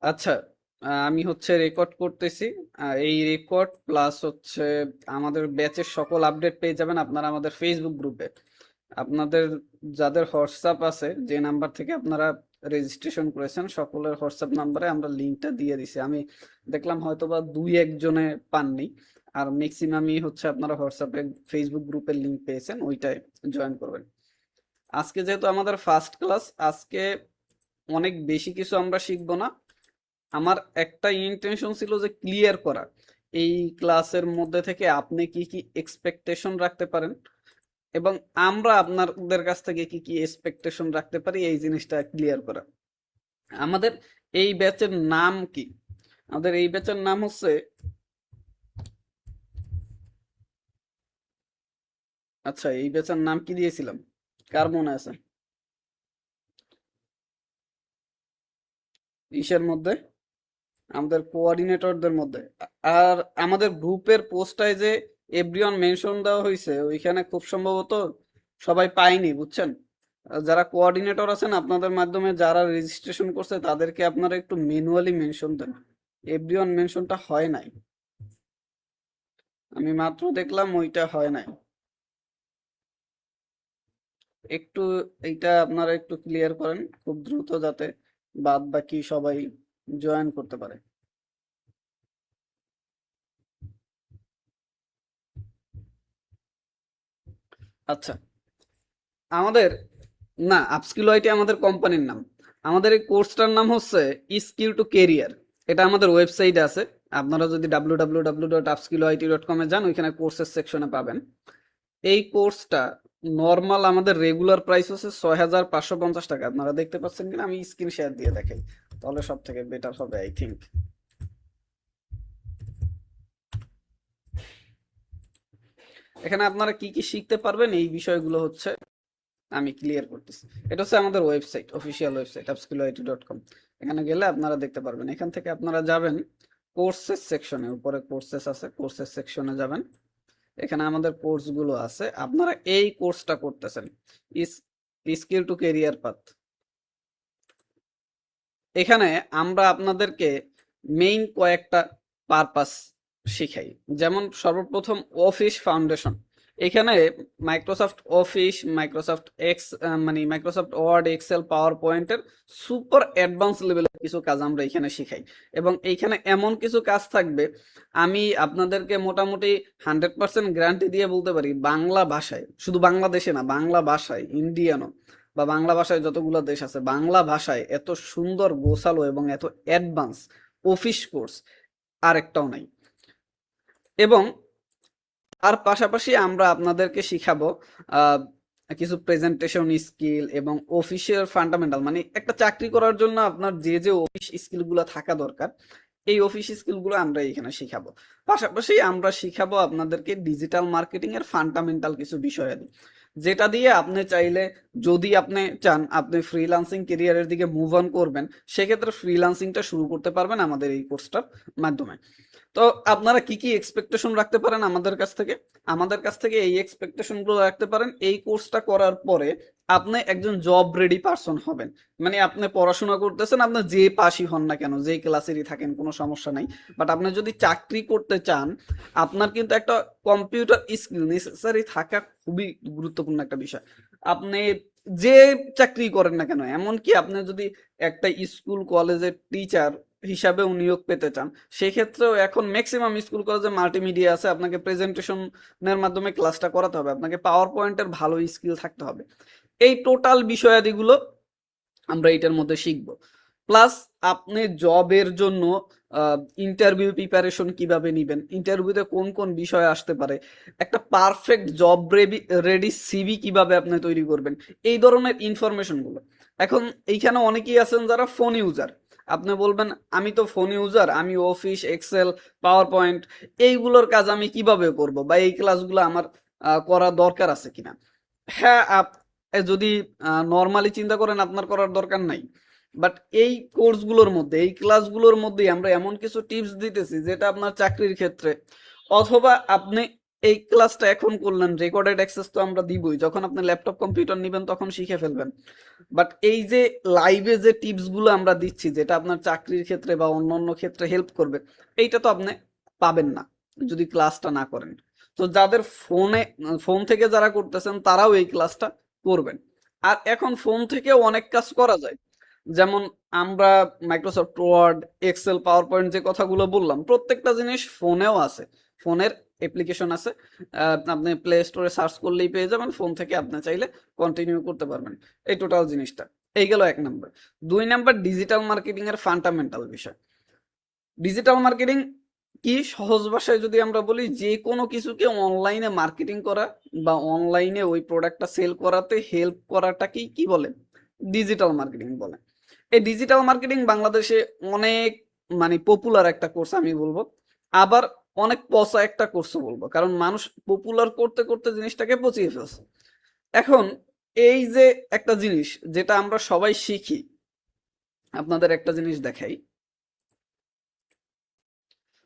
আচ্ছা, আমি হচ্ছে রেকর্ড করতেছি। এই রেকর্ড প্লাস হচ্ছে আমাদের ব্যাচের সকল আপডেট পেয়ে যাবেন আপনারা আমাদের ফেসবুক গ্রুপে। আপনাদের যাদের হোয়াটসঅ্যাপ আছে, যে নাম্বার থেকে আপনারা রেজিস্ট্রেশন করেছেন, সকলের হোয়াটসঅ্যাপ নাম্বারে আমরা লিঙ্কটা দিয়ে দিছি। আমি দেখলাম হয়তোবা দুই একজনে পাননি, আর ম্যাক্সিমামই হচ্ছে আপনারা হোয়াটসঅ্যাপে ফেসবুক গ্রুপের লিঙ্ক পেয়েছেন, ওইটায় জয়েন করবেন। আজকে যেহেতু আমাদের ফার্স্ট ক্লাস, আজকে অনেক বেশি কিছু আমরা শিখবো না। আমার একটা ইন্টেনশন ছিল যে ক্লিয়ার করা এই ক্লাসের মধ্যে থেকে আপনি কি কি এক্সপেকটেশন রাখতে পারেন, এবং আমরা আপনাদের কাছ থেকে কি কি এক্সপেকটেশন রাখতে পারি, এই জিনিসটা ক্লিয়ার করা। আমাদের এই ব্যাচের নাম কি? আমাদের এই ব্যাচের নাম হচ্ছে, আচ্ছা এই ব্যাচের নাম কি দিয়েছিলাম, কার মনে আছে? ইসের মধ্যে, আমাদের কোঅর্ডিনেটরদের মধ্যে। আর আমাদের গ্রুপের পোস্টটায় যে এভরিওয়ান মেনশন দেওয়া হয়েছে, ওইখানে খুব সম্ভবত সবাই পায়নি, বুঝছেন? যারা কোঅর্ডিনেটর আছেন আপনাদের মাধ্যমে যারা রেজিস্ট্রেশন করছে, তাদেরকে আপনারা একটু ম্যানুয়ালি মেনশন দেন। এভরিওয়ান মেনশনটা হয় নাই, আমি মাত্র দেখলাম ওইটা হয় নাই। একটু এইটা আপনারা একটু ক্লিয়ার করেন খুব দ্রুত, যাতে বাদ বাকি সবাই জয়েন করতে পারে। আচ্ছা, আমাদের, না, আপস্কিল আইটি আমাদের কোম্পানির নাম। আমাদের এই কোর্সটার নাম হচ্ছে স্কিল টু কেরিয়ার। এটা আমাদের ওয়েবসাইটে আছে। আপনারা যদি www.upskillit.com এ যান, ওইখানে কোর্সের সেকশনে পাবেন। এই কোর্সটা নর্মাল আমাদের রেগুলার প্রাইস হচ্ছে 6,550 টাকা। আপনারা দেখতে পাচ্ছেন কিনা, আমি স্ক্রিন শেয়ার দিয়ে দেখাই, তাহলে সব থেকে বেটার হবে আই থিঙ্ক। এখানে আপনারা কি কি শিখতে পারবেন এই বিষয়গুলো হচ্ছে আমি ক্লিয়ার করতেছি। এটা হচ্ছে আমাদের ওয়েবসাইট, অফিসিয়াল ওয়েবসাইট upskillit.com। এখানে গেলে আপনারা দেখতে পারবেন। এখান থেকে আপনারা যাবেন কোর্সেস সেকশনে, উপরে কোর্সেস আছে, কোর্সেস সেকশনে যাবেন। এখানে আমাদের কোর্সগুলো আছে, আপনারা এই কোর্সটা করতেছেন, ইস স্কিল টু কেরিয়ার পাথ। এখানে আমরা আপনাদেরকে মেইন কয়েকটা পারপাস শিখাই। যেমন সর্বপ্রথম অফিস ফাউন্ডেশন। এখানে মাইক্রোসফট অফিস, মাইক্রোসফট এক্স, মানে মাইক্রোসফট ওয়ার্ড, এক্সেল, পাওয়ার পয়েন্টের সুপার অ্যাডভান্স লেভেলের কিছু কাজ আমরা এখানে শিখাই। এবং এইখানে এমন কিছু কাজ থাকবে, আমি আপনাদেরকে মোটামুটি 100% গ্যারান্টি দিয়ে বলতে পারি, বাংলা ভাষায়, শুধু বাংলাদেশে না, বাংলা ভাষায়, ইন্ডিয়ানও বা বাংলা ভাষায় যতগুলো দেশ আছে, বাংলা ভাষায় এত সুন্দর গোছালো এবং এত অ্যাডভান্স অফিস কোর্স আর একটাও নাই। এবং তার পাশাপাশি আমরা আপনাদেরকে শিখাবো আহ, কিছু প্রেজেন্টেশন স্কিল এবং অফিসের ফান্ডামেন্টাল, মানে একটা চাকরি করার জন্য আপনার যে যে অফিস স্কিলগুলো থাকা দরকার, এই অফিস স্কিলগুলো আমরা এখানে শিখাবো। পাশাপাশি আমরা শিখাবো আপনাদেরকে ডিজিটাল মার্কেটিং এর ফান্ডামেন্টাল কিছু বিষয়, যেটা দিয়ে আপনি চাইলে, যদি আপনি চান আপনি ফ্রিল্যান্সিং কেরিয়ারের দিকে মুভ অন করবেন, সেক্ষেত্রে ফ্রিল্যান্সিংটা শুরু করতে পারবেন আমাদের এই কোর্সটার মাধ্যমে। তো আপনারা কি কি এক্সপেকটেশন রাখতে পারেন আমাদের কাছ থেকে? আমাদের কাছ থেকে এই এক্সপেকটেশন গুলো রাখতে পারেন, এই কোর্সটা করার পরে আপনি একজন জব রেডি পারসন হবেন। মানে আপনি পড়াশোনা করতেছেন, আপনি যে পাশই হন না কেন, যে ক্লাসেরই থাকেন, কোনো সমস্যা নাই, বাট আপনি যদি চাকরি করতে চান, আপনার কিন্তু একটা কম্পিউটার স্কিল নেসেসারি থাকা খুবই গুরুত্বপূর্ণ একটা বিষয়। আপনি যে চাকরি করেন না কেন, এমনকি আপনি যদি একটা স্কুল কলেজের টিচার হিসাবেও নিয়োগ পেতে চান, সেক্ষেত্রেও এখন ম্যাক্সিমাম স্কুল কলেজে মাল্টিমিডিয়া আছে, আপনাকে প্রেজেন্টেশনের মাধ্যমে ক্লাসটা করাতে হবে, আপনাকে পাওয়ার পয়েন্টের ভালো স্কিল থাকতে হবে। এই টোটাল বিষয়াদিগুলো আমরা এটার মধ্যে শিখব। প্লাস আপনি জবের জন্য ইন্টারভিউ প্রিপারেশন কিভাবে নিবেন, ইন্টারভিউতে কোন কোন বিষয় আসতে পারে, একটা পারফেক্ট জব রেডি সিভি কিভাবে আপনি তৈরি করবেন, এই ধরনের ইনফরমেশনগুলো। এখন এইখানে অনেকেই আছেন যারা ফোন ইউজার, আপনি বলবেন আমি তো ফোন ইউজার, আমি অফিস, এক্সেল, পাওয়ার পয়েন্ট এইগুলোর কাজ আমি কিভাবে করব, বা এই ক্লাসগুলো আমার করা দরকার আছে কিনা। হ্যাঁ, যদি নর্মালি চিন্তা করেন আপনার করার দরকার নাই, বাট এই কোর্সগুলোর মধ্যে, এই ক্লাসগুলোর মধ্যেই আমরা এমন কিছু টিপস দিতেছি যেটা আপনার চাকরির ক্ষেত্রে, অথবা আপনি এই ক্লাসটা এখন করলেন, রেকর্ডেড অ্যাক্সেস তো আমরা দিবই, যখন আপনি ল্যাপটপ কম্পিউটার নেবেন তখন শিখে ফেলবেন। বাট এই যে লাইভে যে টিপস গুলো আমরা দিচ্ছি, যেটা আপনার চাকরির ক্ষেত্রে বা অন্যান্য ক্ষেত্রে হেল্প করবে, এইটা তো আপনি পাবেন না যদি ক্লাসটা না করেন। তো যাদের ফোন থেকে যারা করতেছেন তারাও এই ক্লাসটা করবেন। আর এখন ফোন থেকেও অনেক কাজ করা যায়, যেমন আমরা Microsoft Word, Excel, PowerPoint যে কথাগুলো বললাম, প্রত্যেকটা জিনিস ফোনেও আছে, ফোনের অ্যাপ্লিকেশন আছে। আপনি প্লে স্টোরে সার্চ করলেই পেয়ে যাবেন, ফোন থেকে আপনি চাইলে কন্টিনিউ করতে পারবেন এই টোটাল জিনিসটা। এই গেল 1 নাম্বার। 2 নাম্বার, ডিজিটাল মার্কেটিং এর ফান্ডামেন্টাল বিষয়। ডিজিটাল মার্কেটিং কি, সহজ ভাষায় যদি আমরা বলি, যে কোনো কিছুকে অনলাইনে মার্কেটিং করা বা অনলাইনে ওই প্রোডাক্টটা সেল করাতে হেল্প করাটাকেই কি বলে, ডিজিটাল মার্কেটিং বলে। এই ডিজিটাল মার্কেটিং বাংলাদেশে অনেক মানে পপুলার একটা কোর্স আমি বলবো, আবার অনেক পচা একটা কোর্স বলবো, কারণ মানুষ পপুলার করতে করতে জিনিসটাকে পচিয়ে ফেলছে। এখন এই যে একটা জিনিস যেটা আমরা সবাই শিখি, আপনাদের একটা জিনিস দেখাই।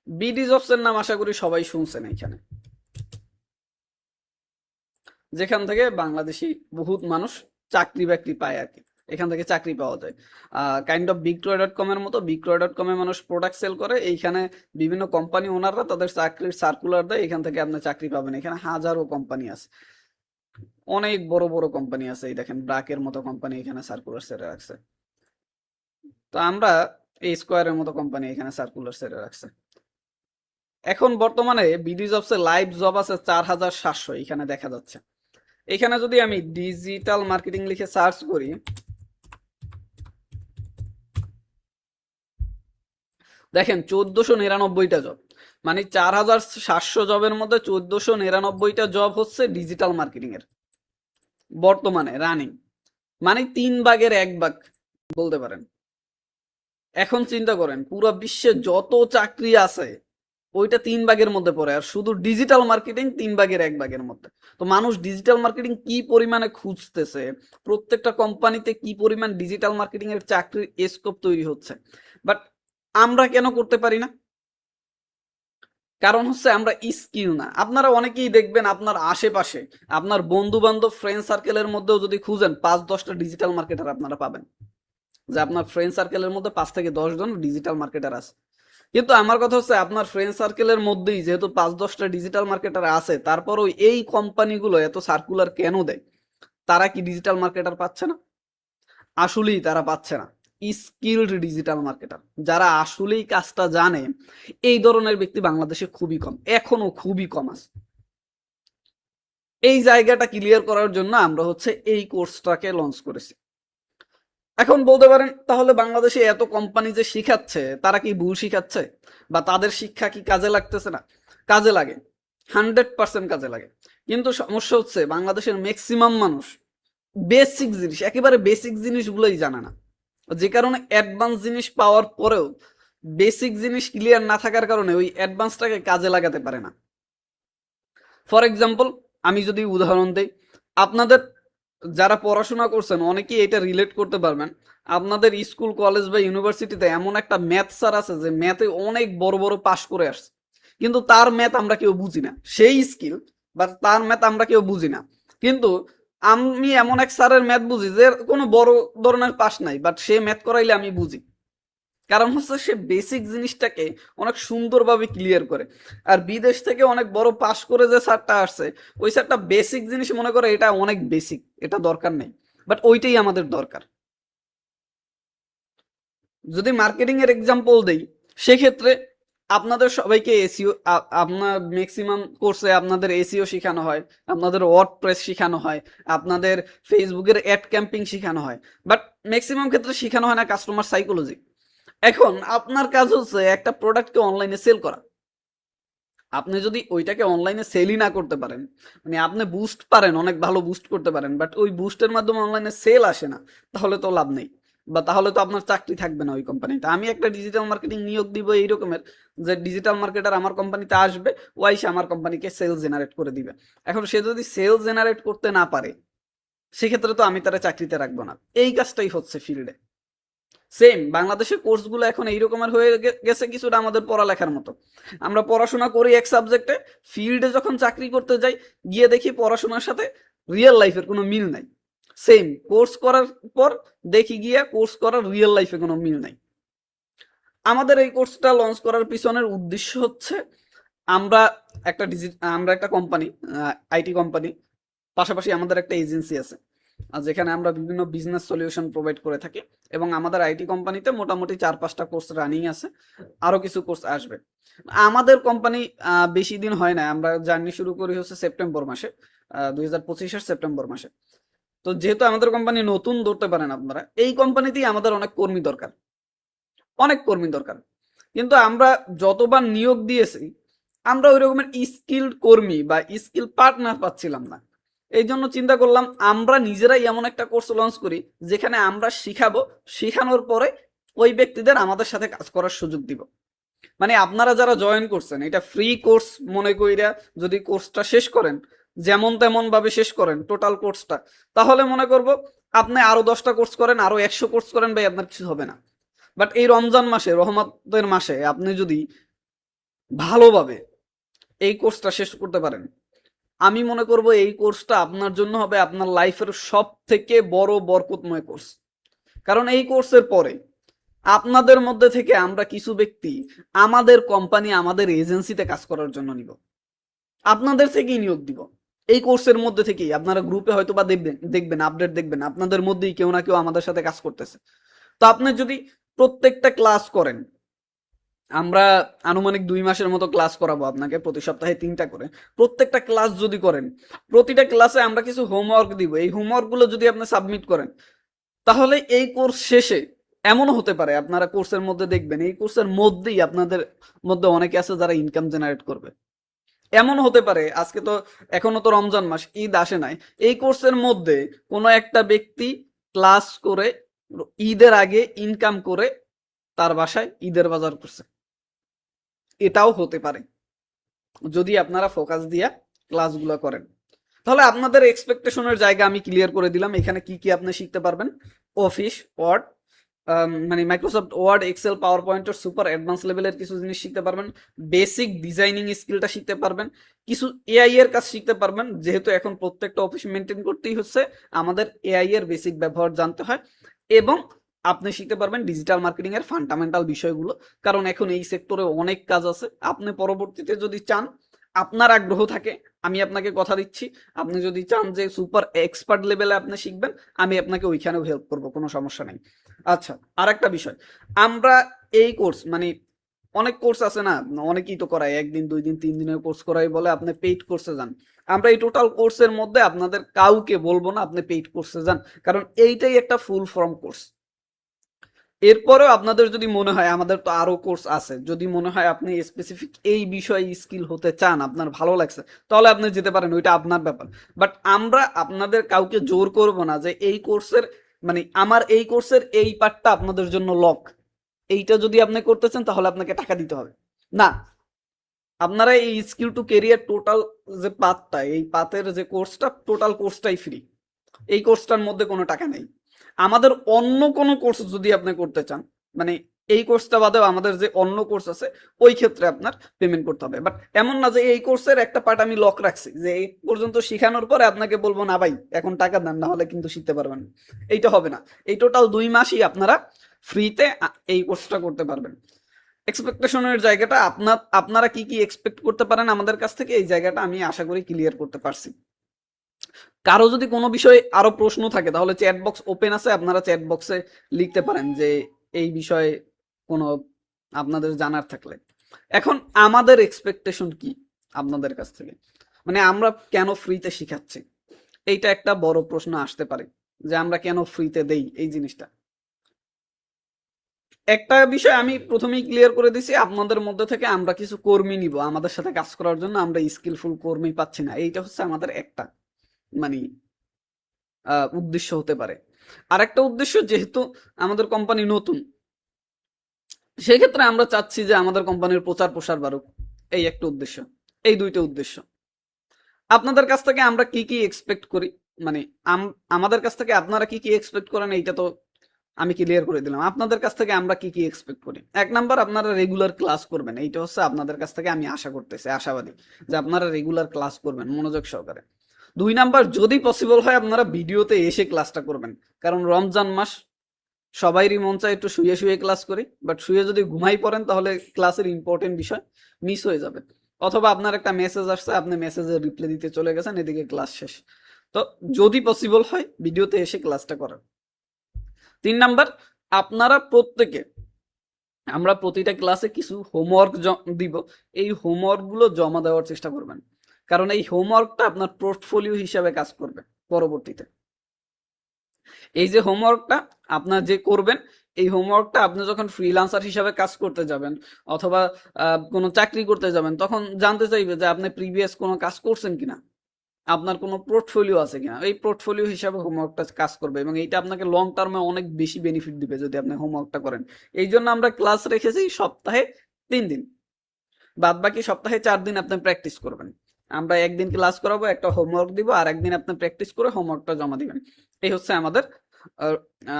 বিডি জবস এর নাম আশা করি সবাই শুনছেন এখানে, যেখান থেকে বাংলাদেশি বহুত মানুষ চাকরি বাকরি পায় আর কি, এখান থেকে চাকরি পাওয়া যায়। কাইন্ড অফ বিক্রয়.কম এর মতো, বিক্রয়.কম এ মানুষ প্রোডাক্ট সেল করে, এইখানে বিভিন্ন কোম্পানি ওনাররা তাদের চাকরির সার্কুলার দেয়, এখান থেকে আপনি চাকরি পাবেন। এখানে হাজারো কোম্পানি আছে, অনেক বড় বড় কোম্পানি আছে, এই দেখেন ব্রাকের মতো কোম্পানি এখানে সার্কুলার সেরে রাখছে। তো আমরা এই স্কোয়ারের মতো কোম্পানি এখানে সার্কুলার সেরে রাখছে। এখন বর্তমানে বিডি জবসে লাইভ জব আছে 4700, এখানে দেখা যাচ্ছে। এখানে যদি আমি ডিজিটাল মার্কেটিং লিখে সার্চ করি, দেখেন 1499টা জব, মানে 4700 জবের মধ্যে 1499টা জব হচ্ছে ডিজিটাল মার্কেটিং এর বর্তমানে রানিং, মানে 3 ভাগের 1 ভাগ বলতে পারেন। এখন চিন্তা করেন পুরো বিশ্বে যত চাকরি আছে ওইটা 3 ভাগের মধ্যে পড়ে, আর শুধু ডিজিটাল মার্কেটিং 3 ভাগের 1 ভাগের মধ্যে। তো মানুষ ডিজিটাল মার্কেটিং কি পরিমাণে খুঁজতেছে, প্রত্যেকটা কোম্পানিতে কি পরিমাণ ডিজিটাল মার্কেটিং এর চাকরির স্কোপ তৈরি হচ্ছে, বাট আমরা কেন করতে পারি না? কারণ হচ্ছে আমরা স্কিল না। আপনারা অনেকেই দেখবেন আপনার আশেপাশে, আপনার বন্ধু বান্ধব ফ্রেন্ড সার্কেলের মধ্যেও যদি খুঁজেন 5-10টা ডিজিটাল মার্কেটার আপনারা পাবেন, যে আপনার ফ্রেন্ড সার্কেলের মধ্যে 5 থেকে 10 জন ডিজিটাল মার্কেটার আছে। কিন্তু আমার কথা হচ্ছে আপনার ফ্রেন্ড সার্কেলের মধ্যেই যেহেতু 5-10টা ডিজিটাল মার্কেটার আছে, তারপরও এই কোম্পানিগুলো এত সার্কুলার কেন দেয়? তারা কি ডিজিটাল মার্কেটার পাচ্ছে না? আসলেই তারা পাচ্ছে না। স্কিলড ডিজিটাল মার্কেটার যারা আসলেই কাজটা জানে, এই ধরনের ব্যক্তি বাংলাদেশে খুবই কম, এখনো খুবই কম আছে। এই জায়গাটা ক্লিয়ার করার জন্য আমরা হচ্ছে এই কোর্সটাকে লঞ্চ করেছি। এখন বলতে পারেন তাহলে বাংলাদেশে এত কোম্পানি যে শিখাচ্ছে তারা কি ভুল শিখাচ্ছে, বা তাদের শিক্ষা কি কাজে লাগতেছে না? কাজে লাগে, 100% কাজে লাগে। কিন্তু সমস্যা হচ্ছে বাংলাদেশের ম্যাক্সিমাম মানুষ বেসিক জিনিস, একেবারে বেসিক জিনিসগুলোই জানে না, যে কারণে অ্যাডভান্স জিনিস পাওয়ার পরেও বেসিক জিনিস ক্লিয়ার না থাকার কারণে ওই অ্যাডভান্সটাকে কাজে লাগাতে পারে না। ফর এক্সাম্পল, আমি যদি উদাহরণ দিই, আপনাদের যারা পড়াশোনা করছেন অনেকেই এটা রিলেট করতে পারবেন। আপনাদের স্কুল, কলেজ বা ইউনিভার্সিটিতে এমন একটা ম্যাথ স্যার আছে যে ম্যাথে অনেক বড় বড় পাশ করে আসছে, কিন্তু তার ম্যাথ আমরা কেউ বুঝি না, সেই স্কিল বা তার ম্যাথ আমরা কেউ বুঝি না। কিন্তু আমি এমন এক স্যারের ম্যাথ বুঝি যে কোনো বড় ধরনের পাশ নাই, বাট সে ম্যাথ করাইলে আমি বুঝি, কারণ হচ্ছে সে বেসিক জিনিসটাকে অনেক সুন্দরভাবে ক্লিয়ার করে। আর বিদেশ থেকে অনেক বড় পাস করে যে স্যারটা আসছে, ওই স্যারটা বেসিক জিনিস মনে করে এটা অনেক বেসিক, এটা দরকার নেই, বাট ওইটাই আমাদের দরকার। যদি মার্কেটিং এর এক্সাম্পল দেই, সেক্ষেত্রে আপনাদের সবাইকে এসিও, আপনার ম্যাক্সিমাম কোর্সে আপনাদের এসিও শেখানো হয়, আপনাদের ওয়ার্ডপ্রেস শেখানো হয়, আপনাদের ফেসবুকের অ্যাড ক্যাম্পিং শেখানো হয়, বাট ম্যাক্সিমাম ক্ষেত্রে শেখানো হয় না কাস্টমার সাইকোলজি। এখন আপনার কাজ হচ্ছে একটা প্রোডাক্টকে অনলাইনে সেল করা। আপনি যদি ওইটাকে অনলাইনে সেলই না করতে পারেন, মানে আপনি বুস্ট পারেন, অনেক ভালো বুস্ট করতে পারেন, বাট ওই বুস্টের মাধ্যমে অনলাইনে সেল আসে না, তাহলে তো লাভ নেই, বা তাহলে তো আপনার চাকরি থাকবে না ওই কোম্পানিতে। আমি একটা ডিজিটাল মার্কেটিং নিয়োগ দিব এই রকমের, যে ডিজিটাল মার্কেটার আমার কোম্পানিতে আসবে, ও এসে আমার কোম্পানিকে সেলস জেনারেট করে দিবে। এখন সে যদি সেলস জেনারেট করতে না পারে, সেক্ষেত্রে তো আমি তারা চাকরিতে রাখবো না। এই কাজটাই হচ্ছে ফিল্ডে। সেম বাংলাদেশের কোর্সগুলো এখন এই রকমের হয়ে গেছে কিছুটা আমাদের পড়ালেখার মতো। আমরা পড়াশোনা করি এক সাবজেক্টে, ফিল্ডে যখন চাকরি করতে যাই গিয়ে দেখি পড়াশোনার সাথে রিয়েল লাইফের কোনো মিল নাই। সেম কোর্স করার পর দেখি গিয়ে কোর্স করার রিয়েল লাইফে কোনো মিল নাই। আমাদের এই কোর্সটা লঞ্চ করার পিছনের উদ্দেশ্য হচ্ছে আমরা আমরা একটা কোম্পানি, আইটি কোম্পানি, পাশাপাশি আমাদের একটা এজেন্সি আছে যেখানে আমরা বিভিন্ন বিজনেস সলিউশন প্রোভাইড করে থাকি এবং আমাদের আইটি কোম্পানিতে মোটামুটি 4-5টা কোর্স রানিং আছে, আরো কিছু কোর্স আসবে। আমাদের কোম্পানি বেশি দিন হয় না, আমরা জার্নি শুরু করি হচ্ছে সেপ্টেম্বর মাসে, 2025-এর সেপ্টেম্বর মাসে। তো যেহেতু আমাদের কোম্পানি নতুন ধরতে পারেন আপনারা, এই কোম্পানিতেই আমাদের অনেক কর্মী দরকার, অনেক কর্মী দরকার। কিন্তু আমরা যতবার নিয়োগ দিয়েছি আমরা ওই রকমের স্কিল্ড কর্মী বা স্কিল পার্টনার পাচ্ছিলাম না। এই জন্য চিন্তা করলাম আমরা নিজেরাই এমন একটা কোর্স লঞ্চ করি যেখানে আমরা শিখাবো, শিখানোর পরে ওই ব্যক্তিদের আমাদের সাথে কাজ করার সুযোগ দিব। মানে আপনারা যারা জয়েন করছেন এটা ফ্রি কোর্স মনে কইরা যদি কোর্সটা শেষ করেন, যেমন তেমন ভাবে শেষ করেন টোটাল কোর্সটা, তাহলে মনে করব আপনি আরো 10টা কোর্স করেন, আরো 100 কোর্স করেন, ভাই আপনার কিছু হবে না। বাট এই রমজান মাসে, রহমতের মাসে আপনি যদি ভালোভাবে এই কোর্সটা শেষ করতে পারেন, আমি মনে করব এই কোর্সটা আপনার জন্য হবে আপনার লাইফের সব থেকে বড় বরকতময় কোর্স। কারণ এই কোর্সের পরে আপনাদের মধ্যে থেকে আমরা কিছু ব্যক্তি আমাদের কোম্পানি, আমাদের এজেন্সিতে কাজ করার জন্য নিব, আপনাদের থেকেই নিয়োগ দিব। এই কোর্সের মধ্যে থেকেই আপনারা গ্রুপে হয়তো বা দেখবেন আপডেট দেখবেন আপনাদের মধ্যেই কেউ না কেউ আমাদের সাথে কাজ করতেছে। তো আপনি যদি প্রত্যেকটা ক্লাস করেন, আমরা আনুমানিক 2 মাসের মতো ক্লাস করাবো আপনাকে, প্রতি সপ্তাহে 3টা করে। প্রত্যেকটা ক্লাস যদি করেন, প্রতিটা ক্লাসে আমরা কিছু হোমওয়ার্ক দিব, এই হোমওয়ার্কগুলো যদি আপনি সাবমিট করেন, তাহলে এই কোর্স শেষে এমনও হতে পারে আপনারা কোর্সের মধ্যে দেখবেন এই কোর্সের মধ্যেই আপনাদের মধ্যে অনেকে আছে যারা ইনকাম জেনারেট করবে। এমন হতে পারে আজকে তো এখনো তো রমজান মাস, ঈদ আসে নাই, এই কোর্সের মধ্যে কোনো একটা ব্যক্তি ক্লাস করে ঈদের আগে ইনকাম করে তার বাসায় ঈদের বাজার করছে, এটাও হতে পারে যদি আপনারা ফোকাস দিয়া ক্লাসগুলো করেন। তাহলে আপনাদের এক্সপেকটেশনের জায়গা আমি ক্লিয়ার করে দিলাম। এখানে কি কি আপনি শিখতে পারবেন: অফিস ওয়ার্ড, মানে মাইক্রোসফট ওয়ার্ড, এক্সেল, পাওয়ার পয়েন্টের সুপার অ্যাডভান্স লেভেলের কিছু জিনিস শিখতে পারবেন, বেসিক ডিজাইনিং স্কিলটা শিখতে পারবেন, কিছু এআই এর কাজ শিখতে পারবেন, যেহেতু এখন প্রত্যেকটা অফিস মেনটেন করতেই হচ্ছে আমাদের এআই এর বেসিক ব্যবহার জানতে হয়, এবং আপনি শিখতে পারবেন ডিজিটাল মার্কেটিং এর ফান্ডামেন্টাল বিষয়গুলো। কারণ এখন এই সেক্টরে অনেক কাজ আছে, আপনি পরবর্তীতে যদি চান, আপনার আগ্রহ থাকে, আমি আপনাকে কথা দিচ্ছি, আপনি যদি চান যে সুপার এক্সপার্ট লেভেলে আপনি শিখবেন, আমি আপনাকে ওইখানেও হেল্প করব, কোনো সমস্যা নেই। আচ্ছা, আর একটা বিষয়, আমরা এই কোর্স মানে অনেক কোর্স আছে না, অনেকেই তো করায় 1 দিন 2 দিন 3 দিনের কোর্স করাই বলে আপনি পেইড কোর্সে যান। আমরা এই টোটাল কোর্সের মধ্যে আপনাদের কাউকে বলবো না আপনি পেইড কোর্সে যান, কারণ এইটাই একটা ফুল ফর্ম কোর্স। এরপরেও আপনাদের যদি মনে হয় আমাদের তো আরো কোর্স আছে, যদি মনে হয় আপনি স্পেসিফিক এই বিষয়ে স্কিল হতে চান, আপনার ভালো লাগছে, তাহলে আপনি যেতে পারেন, ওইটা আপনার ব্যাপার। বাট আমরা আপনাদের কাউকে জোর করব না যে এই কোর্সের মানে আমার এই কোর্সের এই পার্টটা আপনাদের জন্য লক, এইটা যদি আপনি করতে চান তাহলে আপনাকে টাকা দিতে হবে না। আপনারা এই স্কিল টু কেরিয়ার টোটাল যে পাথটা, এই পাথের যে কোর্সটা, টোটাল কোর্সটাই ফ্রি, এই কোর্সটার মধ্যে কোনো টাকা নেই। আমাদের অন্য কোনো কোর্স যদি আপনি করতে চান, মানে এই কোর্সটা বাদেও আমাদের যে অন্য কোর্স আছে ওই ক্ষেত্রে আপনার পেমেন্ট করতে হবে। বাট এমন না যে এই কোর্সের একটা পার্ট আমি লক রাখছি যে এই পর্যন্ত শিখানোর পরে আপনাকে বলবো না ভাই এখন টাকা দেন, না হলে কিন্তু শিখতে পারবেন না, এইটা হবে না। এই টোটাল 2 মাসই আপনারা ফ্রিতে এই কোর্সটা করতে পারবেন। এক্সপেকটেশনের জায়গাটা আপনারা কি কি এক্সপেক্ট করতে পারেন আমাদের কাছ থেকে, এই জায়গাটা আমি আশা করি ক্লিয়ার করতে পারছি। কারো যদি কোনো বিষয়ে আরো প্রশ্ন থাকে তাহলে চ্যাট বক্স ওপেন আছে, আপনারা চ্যাট বক্সে লিখতে পারেন যে এই বিষয়ে কোনো আপনাদের জানার থাকলে। এখন আমাদের এক্সপেকটেশন কি আপনাদের কাছ থেকে, মানে আমরা কেন ফ্রিতে শিখাচ্ছি, এইটা একটা বড় প্রশ্ন আসতে পারে যে আমরা কেন ফ্রিতে দেই এই জিনিসটা। একটা বিষয় আমি প্রথমেই ক্লিয়ার করে দিছি, আপনাদের মধ্যে থেকে আমরা কিছু কর্মী নিব আমাদের সাথে কাজ করার জন্য, আমরা স্কিলফুল কর্মী পাচ্ছি না, এইটা হচ্ছে আমাদের একটা মানে উদ্দেশ্য হতে পারে। আরেকটা উদ্দেশ্য, যেহেতু আমাদের কোম্পানি নতুন, সেক্ষেত্রে আমরা চাচ্ছি যে আমাদের কোম্পানির প্রচার প্রসার বাড়ুক, এই একটা উদ্দেশ্য। এই 2টা উদ্দেশ্য। আপনাদের কাছ থেকে আমরা কি কি এক্সপেক্ট করি, মানে আমাদের কাছ থেকে আপনারা কি কি এক্সপেক্ট করেন, এইটা তো আমি ক্লিয়ার করে দিলাম আপনাদের কাছ থেকে আমরা কি কি এক্সপেক্ট করি। এক নাম্বার, আপনারা রেগুলার ক্লাস করবেন, এইটা হচ্ছে আপনাদের কাছ থেকে আমি আশা করতেছি, আশাবাদী যে আপনারা রেগুলার ক্লাস করবেন মনোযোগ সহকারে। দুই নাম্বার, যদি পসিবল হয় আপনারা ভিডিওতে এসে ক্লাসটা করবেন, কারণ রমজান মাস সবাইরই মন চায় একটু শুয়ে শুয়ে ক্লাস করি, বাট শুয়ে যদি ঘুমাই পড়েন তাহলে ক্লাসের ইম্পর্টেন্ট বিষয় মিস হয়ে যাবে। অথবা আপনার একটা মেসেজ আসছে, আপনি মেসেজের রিপ্লাই দিতে চলে গেছেন, এদিকে ক্লাস শেষ। তো যদি পসিবল হয় ভিডিওতে এসে ক্লাসটা করেন। তিন নাম্বার, আপনারা প্রত্যেকে, আমরা প্রতিটা ক্লাসে কিছু হোমওয়ার্ক দিব, এই হোমওয়ার্ক গুলো জমা দেওয়ার চেষ্টা করবেন, কারণ এই হোমওয়ার্কটা আপনার পোর্টফোলিও হিসাবে কাজ করবে পরবর্তীতে। এই যে হোমওয়ার্কটা আপনার যে করবেন, এই হোমওয়ার্কটা আপনি যখন ফ্রিল্যান্সার হিসাবে কাজ করতে যাবেন অথবা কোনো চাকরি করতে যাবেন, তখন জানতে চাইবে যে আপনি প্রিভিয়াস কোনো কাজ করছেন কিনা, আপনার কোনো পোর্টফোলিও আছে কিনা। এই পোর্টফোলিও হিসাবে হোমওয়ার্কটা কাজ করবে এবং এইটা আপনাকে লং টার্মে অনেক বেশি বেনিফিট দিবে যদি আপনি হোমওয়ার্কটা করেন। এই জন্য আমরা ক্লাস রেখেছি সপ্তাহে 3 দিন, বাদ বাকি সপ্তাহে 4 দিন আপনি প্র্যাকটিস করবেন। আমরা একদিন ক্লাস করাবো, একটা হোমওয়ার্ক দিব, আর একদিন আপনি প্র্যাকটিস করে হোমওয়ার্কটা জমা দিবেন। এই হচ্ছে আমাদের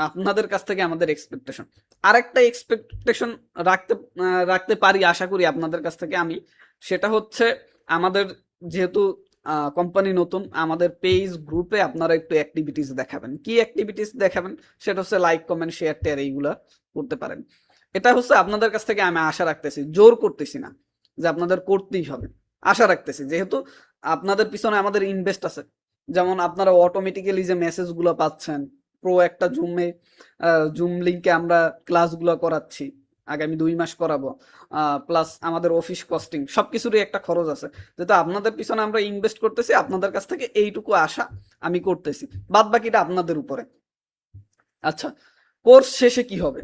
আপনাদের কাছ থেকে আমাদের এক্সপেকটেশন। আরেকটা এক্সপেকটেশন রাখতে রাখতে পারি আশা করি আপনাদের কাছ থেকে আমি, সেটা হচ্ছে আমাদের যেহেতু কোম্পানি নতুন, আমাদের পেজ গ্রুপে আপনারা একটু অ্যাক্টিভিটিস দেখাবেন। কি অ্যাক্টিভিটিস দেখাবেন? সেটা হচ্ছে লাইক, কমেন্ট, শেয়ার, টেয়ার এইগুলা করতে পারেন। এটা হচ্ছে আপনাদের কাছ থেকে আমি আশা রাখতেছি, জোর করতেছি না যে আপনাদের করতেই হবে, আশা রাখতেছি যেহেতু আপনাদের পিছনে আমাদের ইনভেস্ট আছে। যেমন আপনারা অটোমেটিক্যালি যে মেসেজগুলো পাচ্ছেন, প্রো একটা জুম লিংকে আমরা ক্লাসগুলো করাচ্ছি, আগামী 2 মাস করাবো, প্লাস আমাদের অফিস কস্টিং সবকিছুরই একটা খরচ আছে। যেহেতু আপনাদের পিছনে আমরা ইনভেস্ট করতেছি, আপনাদের কাছ থেকে এইটুকু আশা আমি করতেছি, বাদ বাকিটা আপনাদের উপরে। আচ্ছা, কোর্স শেষে কি হবে?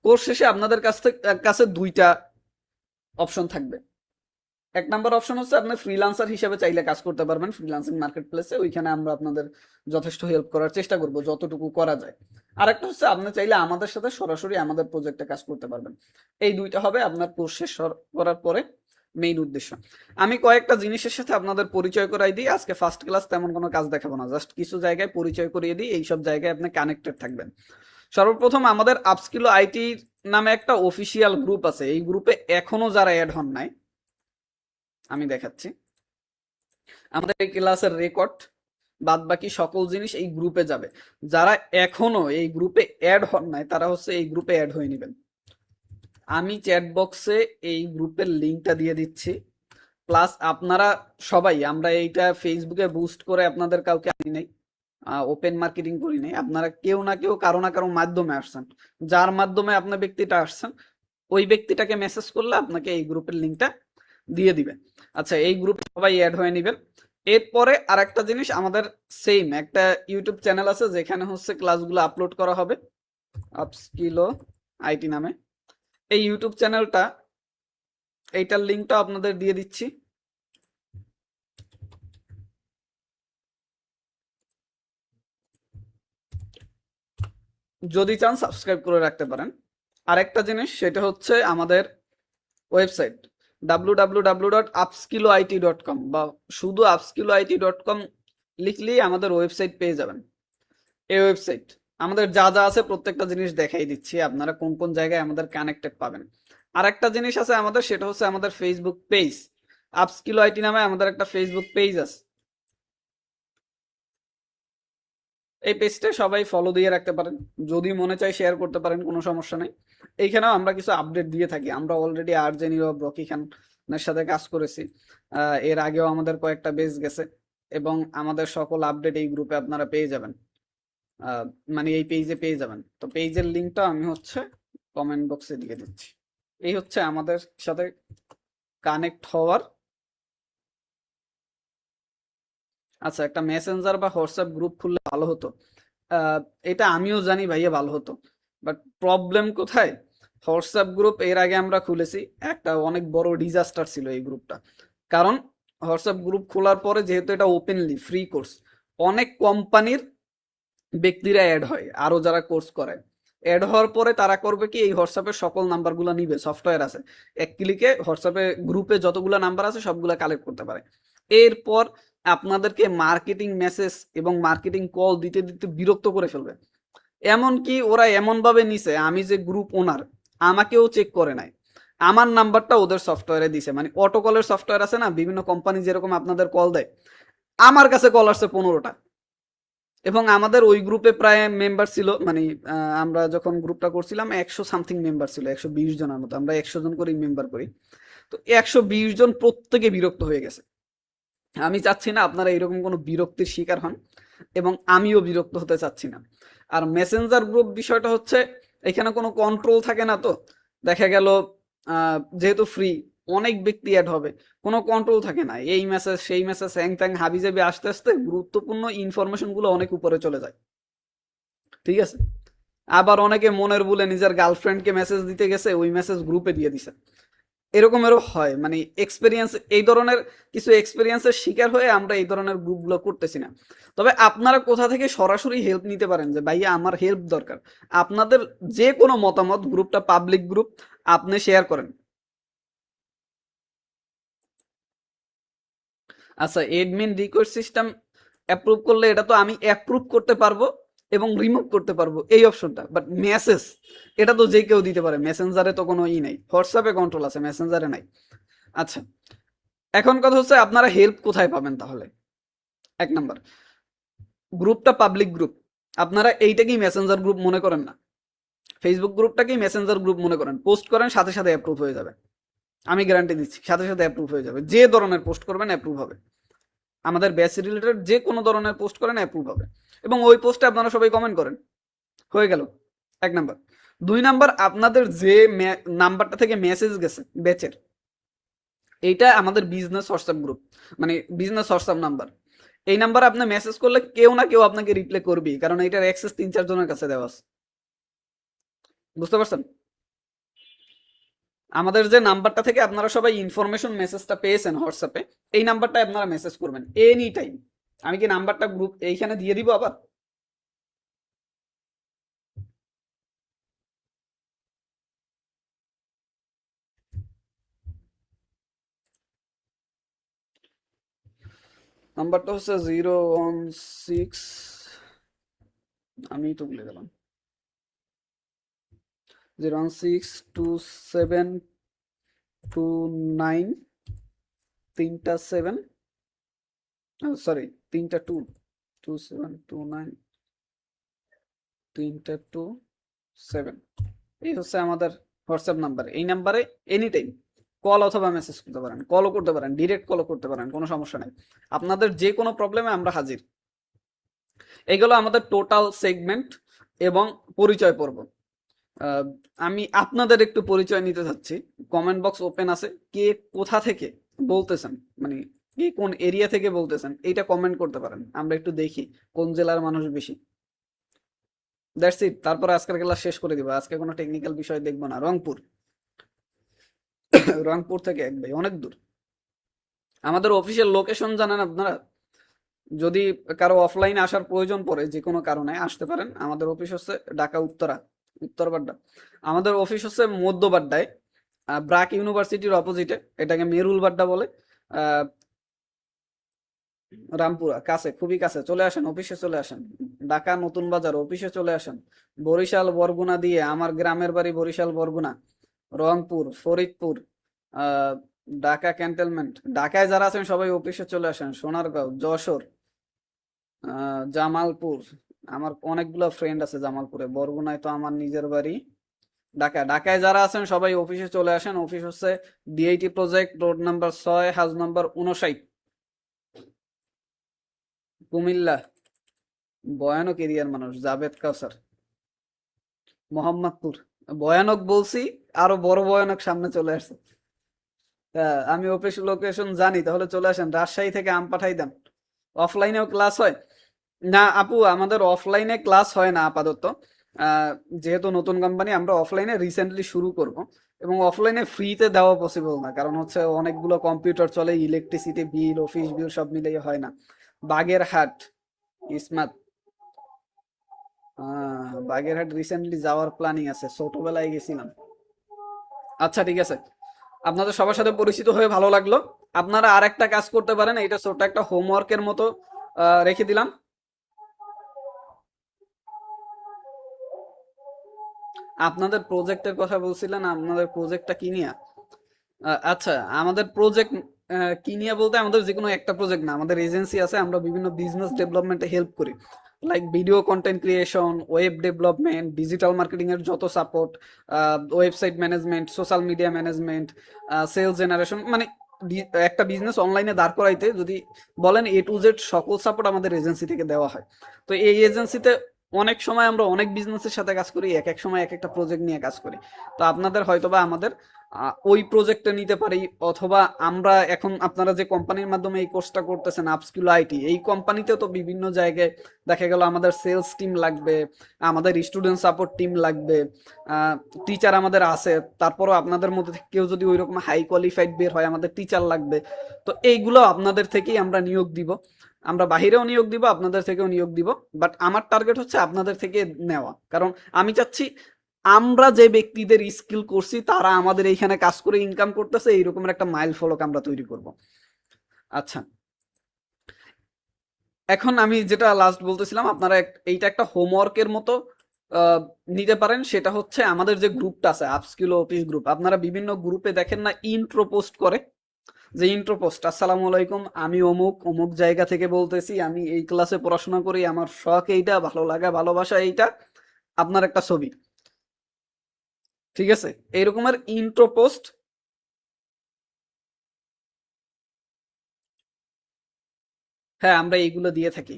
কোর্স শেষে আপনাদের কাছে 2টা অপশন থাকবে। এক নাম্বার অপশন হচ্ছে আপনি ফ্রিল্যান্সার হিসেবে চাইলে কাজ করতে পারবেন ফ্রিল্যান্সিং মার্কেট প্লেসে, ওইখানে আমরা আপনাদের যথেষ্ট হেল্প করার চেষ্টা করব যতটুকু করা যায়। আরেকটা হচ্ছে আপনি চাইলে আমাদের সাথে সরাসরি আমাদের প্রজেক্টে কাজ করতে পারবেন। এই 2টা হবে আপনার কোর্স শেষ করার পরে মেইন উদ্দেশ্য। আমি কয়েকটা জিনিসের সাথে আপনাদের পরিচয় করাই দিই। আজকে ফার্স্ট ক্লাস তেমন কোনো কাজ দেখাবো না, জাস্ট কিছু জায়গায় পরিচয় করিয়ে দিই, এইসব জায়গায় আপনি কানেক্টেড থাকবেন। সর্বপ্রথম আমাদের আপস্কিলো আইটি নামে একটা অফিসিয়াল গ্রুপ আছে, এই গ্রুপে এখনো যারা অ্যাড হন নাই আমি দেখাচ্ছি। আমাদের এই ক্লাসের রেকর্ড বাদ বাকি সকল জিনিস এই গ্রুপে যাবে। যারা এখনো এই গ্রুপে অ্যাড হন নাই তারা হচ্ছে এই গ্রুপে অ্যাড হয়ে নেবেন। আমি চ্যাট বক্সে এই গ্রুপের লিঙ্কটা দিয়ে দিচ্ছি। প্লাস আপনারা সবাই, আমরা এইটা ফেসবুকে বুস্ট করে আপনাদের কাউকে আনি নাই, ওপেন মার্কেটিং করি নাই, আপনারা কেউ না কেউ কারো না কারো মাধ্যমে আসছেন। যার মাধ্যমে আপনার ব্যক্তিটা আসছেন, ওই ব্যক্তিটাকে মেসেজ করলে আপনাকে এই গ্রুপের লিঙ্কটা দিয়ে দিবে। আচ্ছা, এই গ্রুপে সবাই অ্যাড হয়ে নেবেন। এরপরে আর একটা জিনিস, আমাদের সেম একটা ইউটিউব চ্যানেল আছে যেখানে হচ্ছে ক্লাসগুলো আপলোড করা হবে, আপস্কিলো আইটি নামে। এই ইউটিউব চ্যানেলটা, এইটার লিঙ্কটা আপনাদের দিয়ে দিচ্ছি। যদি চান সাবস্ক্রাইব করে রাখতে পারেন। আরেকটা জিনিস, সেটা হচ্ছে আমাদের ওয়েবসাইট www.upskilloit.com বা শুধু upskilloit.com লিখলেই আমাদের ওয়েবসাইট পেয়ে যাবেন। এই ওয়েবসাইট আমাদের যা যা আছে প্রত্যেকটা জিনিস দেখাই দিচ্ছি, আপনারা কোন কোন জায়গায় আমাদের কানেক্টেড পাবেন। আর একটা জিনিস আছে আমাদের, সেটা হচ্ছে আমাদের ফেসবুক পেজ। আপস্কিলো আইটি নামে আমাদের একটা ফেসবুক পেজ আছে, এই পেজটা সবাই ফলো দিয়ে রাখতে পারেন, যদি মনে চায় শেয়ার করতে পারেন, কোনো সমস্যা নেই। এইখানেও আমরা কিছু আপডেট দিয়ে থাকি। আমরা অলরেডি আরজে নীরব, রকি খানের সাথে কাজ করেছি, এর আগেও আমাদের কয়েকটা বেজ গেছে, এবং আমাদের সকল আপডেট এই গ্রুপে আপনারা পেয়ে যাবেন, মানে এই পেজে পেয়ে যাবেন। তো পেজের লিঙ্কটা আমি হচ্ছে কমেন্ট বক্সে দিয়ে দিচ্ছি। এই হচ্ছে আমাদের সাথে কানেক্ট হওয়ার। আচ্ছা, একটা মেসেঞ্জার বা হোয়াটসঅ্যাপ গ্রুপ খুললে ভালো হতো, এটা আমিও জানি ভাইয়া ভালো হতো, বাট প্রবলেম কোথায়? হোয়াটসঅ্যাপ গ্রুপ এর আগে আমরা খুলেছি, একটা অনেক বড় ডিজাস্টার ছিল এই গ্রুপটা। কারণ হোয়াটসঅ্যাপ গ্রুপ খোলার পরে, যেহেতু এটা ওপেনলি ফ্রি কোর্স, অনেক কোম্পানির ব্যক্তিরা অ্যাড হয়, আরো যারা কোর্স করে। অ্যাড হওয়ার পরে তারা করবে কি, এই হোয়াটসঅ্যাপের সকল নাম্বারগুলো নিবে, সফটওয়্যার আছে, এক ক্লিকে হোয়াটসঅ্যাপে গ্রুপে যতগুলো নাম্বার আছে সবগুলো কালেক্ট করতে পারে। এরপর আপনাদেরকে মার্কেটিং মেসেজ এবং মার্কেটিং কল দিতে দিতে বিরক্ত করে ফেলবে। এমনকি ওরা এমন ভাবে নিছে, আমি যে গ্রুপ ওনার, আমাকেও চেক করে নাই, আমার নাম্বারটা ওদের সফটওয়্যারে দিছে। মানে অটো কলের সফটওয়্যার আছে না, বিভিন্ন কোম্পানি যেরকম আপনাদের কল দেয়, আমার কাছে কল আসছে 15টা। এবং আমাদের ওই গ্রুপে প্রায় মেম্বার ছিল, মানে আমরা যখন গ্রুপটা করছিলাম 100 সামথিং মেম্বার ছিল, 120 জনের মতো, আমরা 100 জন করেই মেম্বার করি। তো 120 জন প্রত্যেকে বিরক্ত হয়ে গেছে। আমি চাচ্ছি না আপনারা এরকম কোনো বিরক্তির শিকার হন, এবং আমিও বিরক্ত হতে চাচ্ছি না। আর মেসেঞ্জার গ্রুপ বিষয়টা হচ্ছে, এখানে কোনো কন্ট্রোল থাকে না। তো দেখা গেল যেহেতু ফ্রি, অনেক ব্যক্তি অ্যাড হবে, কোনো কন্ট্রোল থাকে না, এই মেসেজ সেই মেসেজ হ্যাং ত্যাং হাবি যাবি আস্তে আস্তে গুরুত্বপূর্ণ ইনফরমেশন গুলো অনেক উপরে চলে যায়। ঠিক আছে। আবার অনেকে মনের ভুলে নিজের গার্লফ্রেন্ডকে মেসেজ দিতে গেছে, ওই মেসেজ গ্রুপে দিয়ে দিছে। এরকমেরও হয়, মানে এক্সপেরিয়েন্স, এই ধরনের কিছু এক্সপেরিয়েন্সের শিকার হয়ে আমরা এই ধরনের গ্রুপগুলো করতেছি না। তবে আপনারা কোথা থেকে সরাসরি হেল্প নিতে পারেন, যে ভাইয়া আমার হেল্প দরকার, আপনাদের যে কোনো মতামত, গ্রুপটা পাবলিক গ্রুপ, আপনি শেয়ার করেন। আচ্ছা, এডমিন রিকোয়েস্ট সিস্টেম অ্যাপ্রুভ করলে এটা তো আমি অ্যাপ্রুভ করতে পারবো এবং রিমুভ করতে পারবো, এই অপশনটা। বাট মেসেজ, এটা তো যে কেউ দিতে পারে, মেসেঞ্জারে তো কোনো ই নাই, হোয়াটসঅ্যাপে কন্ট্রোল আছে, মেসেঞ্জারে নাই। আচ্ছা, এখন কথা হচ্ছে আপনারা হেল্প কোথায় পাবেন তাহলে। এক নাম্বার, গ্রুপটা পাবলিক গ্রুপ, আপনারা এইটাকেই মেসেঞ্জার গ্রুপ মনে করেন না, ফেসবুক গ্রুপটাকেই মেসেঞ্জার গ্রুপ মনে করেন। পোস্ট করেন, সাথে সাথে অ্যাপ্রুভ হয়ে যাবে, আমি গ্যারান্টি দিচ্ছি, সাথে সাথে অ্যাপ্রুভ হয়ে যাবে। যে ধরনের পোস্ট করবেন অ্যাপ্রুভ হবে, আমাদের ব্যাচ রিলেটেড যে কোনো ধরনের পোস্ট করেন অ্যাপ্রুভ হবে, এবং ওই পোস্টে আপনারা সবাই কমেন্ট করেন, হয়ে গেল। এক নাম্বার। দুই নাম্বার, আপনাদের যে নাম্বারটা থেকে মেসেজ গেছে ব্যাচের, এইটা আমাদের বিজনেস হোয়াটসঅ্যাপ গ্রুপ, মানে বিজনেস হোয়াটসঅ্যাপ নাম্বার। এই নাম্বারে আপনি মেসেজ করলে কেউ না কেউ আপনাকে রিপ্লাই করবেই, কারণ এটার অ্যাক্সেস 3-4 জনের কাছে দেওয়া আছে। বুঝতে পারছেন? আমাদের যে নাম্বারটা থেকে আপনারা সবাই ইনফরমেশন মেসেজটা পেয়েছেন হোয়াটসঅ্যাপে, এই নাম্বারটা আপনারা মেসেজ করবেন এনি টাইম। আমি কি নাম্বারটা গ্রুপ এইখানে দিয়ে দিব আবার? নাম্বারটা হচ্ছে 016, আমি তো ভুলে গেলাম, 0162729 তিনটা 7, সরি, তিনটা 2, 2729 তিনটা 27, এই হচ্ছে আমাদের হোয়াটসঅ্যাপ নাম্বার। এই নাম্বারে এনি টাইম কল অথবা মেসেজ করতে পারেন, কলও করতে পারেন, ডিরেক্ট কলও করতে পারেন, কোনো সমস্যা নাই। আপনাদের যে কোনো প্রবলেমে আমরা হাজির। এগুলো আমাদের টোটাল সেগমেন্ট এবং পরিচয় পর্ব। আহ, আমি আপনাদের একটু পরিচয় নিতে চাচ্ছি। কমেন্ট বক্স ওপেন আছে, কে কোথা থেকে বলতেছেন, মানে কে কোন এরিয়া থেকে বলতেছেন, এইটা কমেন্ট করতে পারেন, আমরা একটু দেখি কোন জেলার মানুষ বেশি। দ্যাটস ইট, তারপরে আজকের ক্লাস শেষ করে দিব। আজকে কোনো টেকনিক্যাল বিষয় দেখবো না। রংপুর, রংপুর থেকে এক ভাই, অনেক দূর। আমাদের অফিসিয়াল লোকেশন জানেন আপনারা? যদি কারো অফলাইনে আসার প্রয়োজন পড়ে, যে কোনো কারণে আসতে পারেন। আমাদের অফিস হচ্ছে ঢাকা উত্তরা, উত্তর বাড্ডা। আমাদের অফিস হচ্ছে মধ্য বাড্ডায়, ব্রাক ইউনিভার্সিটির অপোজিটে, এটাকে মেরুল বাড্ডা বলে। আহ, রামপুরা কাছে, খুবই কাছে, চলে আসেন, অফিসে চলে আসেন। ঢাকা নতুন বাজার, অফিসে চলে আসেন। বরিশাল বরগুনা দিয়ে, আমার গ্রামের বাড়ি বরিশাল বরগুনা। রংপুর, ফরিদপুর, আহ ঢাকা ক্যান্টনমেন্ট, ঢাকায় যারা আছেন সবাই অফিসে চলে আসেন। সোনারগাঁও, যশোর, জামালপুর, আমার অনেকগুলো ফ্রেন্ড আছে জামালপুরে। বরগুনায় তো আমার নিজের বাড়ি। ঢাকায় যারা আছেন সবাই অফিসে চলে আসেন। অফিস হচ্ছে DIT project, road number 6, house number 59। Comilla, ভয়ানক এরিয়ার মানুষ, জাভেদ কাউসার। মোহাম্মদপুর, ভয়ানক বলছি, আরো বড় ভয়ানক সামনে চলে আসছে। আমি অফিস লোকেশন জানি, তাহলে চলে আসেন। রাজশাহী থেকে আম পাঠাই দেন। অফলাইনেও ক্লাস হয় না আপু, আমাদের অফলাইনে ক্লাস হয় না আপাতত। আহ, যেহেতু নতুন কোম্পানি, আমরা অফলাইনে রিসেন্টলি শুরু করব, এবং অফলাইনে ফ্রিতে দেওয়া পসিবল না, কারণ হচ্ছে অনেকগুলো কম্পিউটার চলে, ইলেকট্রিসিটি বিল, অফিস বিল সব মিলিয়ে হয় না। বাগেরহাট, ইসমাত, বাগেরহাট রিসেন্টলি যাওয়ার প্ল্যানিং আছে, ছোটবেলায় গেছিলাম। আচ্ছা ঠিক আছে, আপনাদের সবার সাথে পরিচিত হয়ে ভালো লাগলো। আপনারা আর একটা কাজ করতে পারেন, এটা ছোট একটা হোমওয়ার্কের মতো রেখে দিলাম। আপনাদের প্রজেক্টের কথা বলছিলেন, আপনাদের প্রজেক্টটা কি নিয়ে? আচ্ছা, আমাদের প্রজেক্ট কি নিয়ে বলতে আমাদের যে কোনো একটা প্রজেক্ট না, আমাদের এজেন্সি আছে, আমরা বিভিন্ন বিজনেস ডেভেলপমেন্টে হেল্প করি। Like video content creation, web development, digital marketing এর যত support, website management, social media management, sales generation, মানে একটা বিজনেস অনলাইনে দাঁড় করাইতে যদি বলেন A to Z সকল সাপোর্ট আমাদের এজেন্সি থেকে দেওয়া হয়। তো এই এজেন্সিতে অনেক সময় আমরা অনেক বিজনেসের সাথে কাজ করি, এক এক সময় এক একটা প্রজেক্ট নিয়ে কাজ করি। তো আপনাদের হয়তোবা আমাদের ওই প্রজেক্টে নিতে পারি, অথবা আমরা এখন আপনারা যে কোম্পানির মাধ্যমে এই কোর্সটা করতেছেন আপস্কিল আইটি, এই কোম্পানিতেও তো বিভিন্ন জায়গায় দেখা গেল আমাদের সেলস টিম লাগবে, আমাদের স্টুডেন্ট সাপোর্ট টিম লাগবে, টিচার আমাদের আছে, তারপরও আপনাদের মধ্যে থেকে কেউ যদি ওইরকম হাই কোয়ালিফাইড বের হয়, আমাদের টিচার লাগবে। তো এইগুলো আপনাদের থেকেই আমরা নিয়োগ দিব, আমরা বাহিরেও নিয়োগ দিব, আপনাদের থেকেও নিয়োগ দিব। বাট আমার টার্গেট হচ্ছে আপনাদের থেকে নেওয়া, কারণ আমি চাচ্ছি আমরা যে ব্যক্তিদের স্কিল করছি তারা আমাদের এইখানে কাজ করে ইনকাম করতেছে, এইরকমের একটা মাইল ফলক আমরা তৈরি করব। আচ্ছা, এখন আমি যেটা লাস্ট বলতেছিলাম, আপনারা এইটা একটা হোমওয়ার্কের মতো আহ, নিতে পারেন। সেটা হচ্ছে আমাদের যে গ্রুপটা আছে আপস্কিল অফিস গ্রুপ, আপনারা বিভিন্ন গ্রুপে দেখেন না ইন্ট্রো পোস্ট করে, যে ইন্ট্রো পোস্ট, আসসালামু আলাইকুম, আমি অমুক অমুক জায়গা থেকে বলতেছি, আমি এই ক্লাসে পড়াশোনা করি, আমার শখ এইটা, ভালো লাগা ভালোবাসা এইটা, আপনার একটা ছবি, ঠিক আছে, এইরকমের ইন্ট্রো পোস্ট। হ্যাঁ, আমরা এইগুলো দিয়ে থাকি।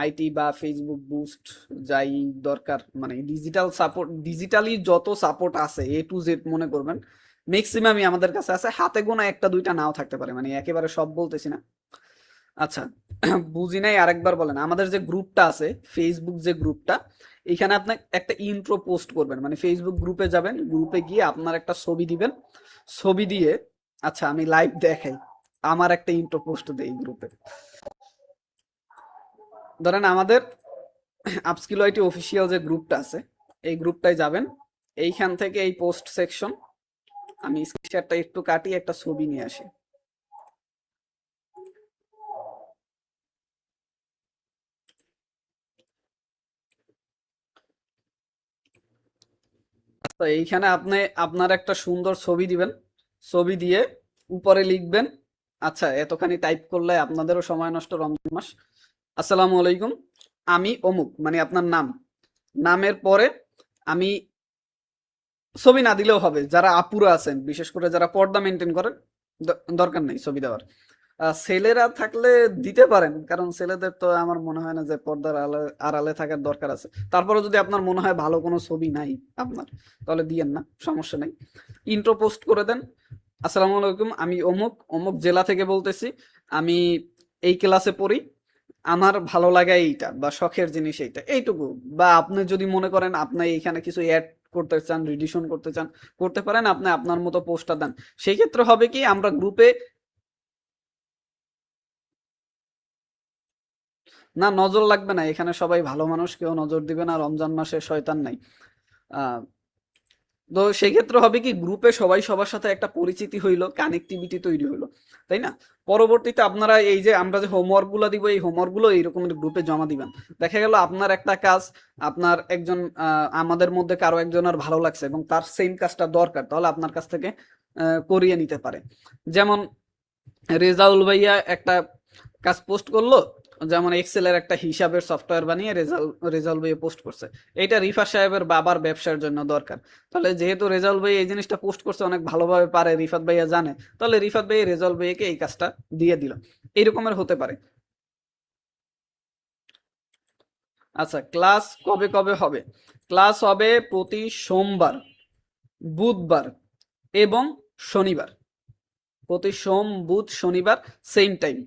আইটি বা ফেসবুক বুস্ট, যাই দরকার, মানে ডিজিটাল সাপোর্ট, ডিজিটালি যত সাপোর্ট আছে A to Z মনে করবেন, ম্যাক্সিমামই আমাদের কাছে আছে। হাতে গোনা একটা দুইটা নাও থাকতে পারে, মানে একেবারে সব বলতেছি না। আচ্ছা, বুঝি নাই, আরেকবার বলেন। আমাদের যে গ্রুপটা আছে, ফেসবুক যে গ্রুপটা, এখানে আপনি একটা ইন্ট্রো পোস্ট করবেন, মানে ফেসবুক গ্রুপে যাবেন, গ্রুপে গিয়ে আপনার একটা ছবি দিবেন, ছবি দিয়ে, আচ্ছা আমি লাইভ দেখাই, আমার একটা ইন্ট্রো পোস্ট দেই গ্রুপে। ধরেন আমাদের আপস্কিল আইটি অফিসিয়াল যে গ্রুপটা আছে, এই গ্রুপটায় যাবেন, এইখান থেকে এই পোস্ট সেকশন, আমি স্ক্রিনশটটা একটু কাটিয়ে একটা ছবি নিয়ে আসি। তো এইখানে আপনি আপনার একটা সুন্দর ছবি দিবেন, ছবি দিয়ে উপরে লিখবেন, আচ্ছা এতখানি টাইপ করলে আপনাদেরও সময় নষ্ট, রমজান মাস, আসসালামু আলাইকুম, আমি অমুক, মানে আপনার নাম, নামের পরে আমি, ছবি না দিলেও হবে, যারা আপুরা আছেন বিশেষ করে যারা পর্দা মেনটেন করেন, দরকার নেই ছবি দেওয়ার। ছেলেরা থাকলে দিতে পারেন, কারণ ছেলেদের তো আমার মনে হয় না যে পর্দার আড়ালে থাকার দরকার আছে। তারপরে যদি আপনার মনে হয় ভালো কোনো ছবি নাই আপনার, তাহলে দিয়েন না, সমস্যা নেই। ইন্ট্রো পোস্ট করে দেন, আসসালামু আলাইকুম, আমি অমুক অমুক জেলা থেকে বলতেছি, আমি এই ক্লাসে পড়ি, আমার ভালো লাগা এইটা বা শখের জিনিস এইটা, এইটুকু। বা আপনি যদি মনে করেন আপনি এইখানে কিছু অ্যাড করতে চান, রিডিশন করতে চান, করতে পারেন, আপনি আপনার মতো পোস্টটা দেন। সেই ক্ষেত্রে হবে কি, আমরা গ্রুপে, না নজর লাগবে না, এখানে সবাই ভালো মানুষ, কেউ নজর দিবে না, রমজান মাসে শয়তান নাই। আহ তো সেই ক্ষেত্রে হবে কি, গ্রুপে সবাই সবার সাথে একটা পরিচিতি হইলো, কানেক্টিভিটি তৈরি হইলো, তাই না? পরবর্তীতে আপনারা এই যে আমরা যে হোমওয়ার্ক গুলো দিব, এই হোমওয়ার্ক গুলো এইরকম গ্রুপে জমা দিবেন। দেখা গেল আপনার একটা কাজ, আপনার একজন আমাদের মধ্যে কারো একজনের ভালো লাগছে এবং তার সেম কাজটা দরকার, তাহলে আপনার কাছ থেকে করিয়ে নিতে পারে। যেমন রেজাউল ভাইয়া একটা কাজ পোস্ট করলো, যেমন এক্সেলের একটা হিসাবের সফটওয়্যার বানিয়ে রেজাউল ভাইয়া পোস্ট করছে, এইটা রিফা সাহেবের বাবার ব্যবসার জন্য দরকার। তাহলে যেহেতু রেজাউল ভাই এই জিনিসটা পোস্ট করছে, অনেক ভালোভাবে পারে, রিফাত ভাইয়া জানে, তাহলে রিফাত ভাই রেজাউল ভাইয়াকে এই কাজটা দিয়ে দিল, এইরকমের হতে পারে। আচ্ছা, ক্লাস কবে কবে হবে? ক্লাস হবে প্রতি সোমবার, বুধবার এবং শনিবার, প্রতি সোম বুধ শনিবার, সেম টাইম,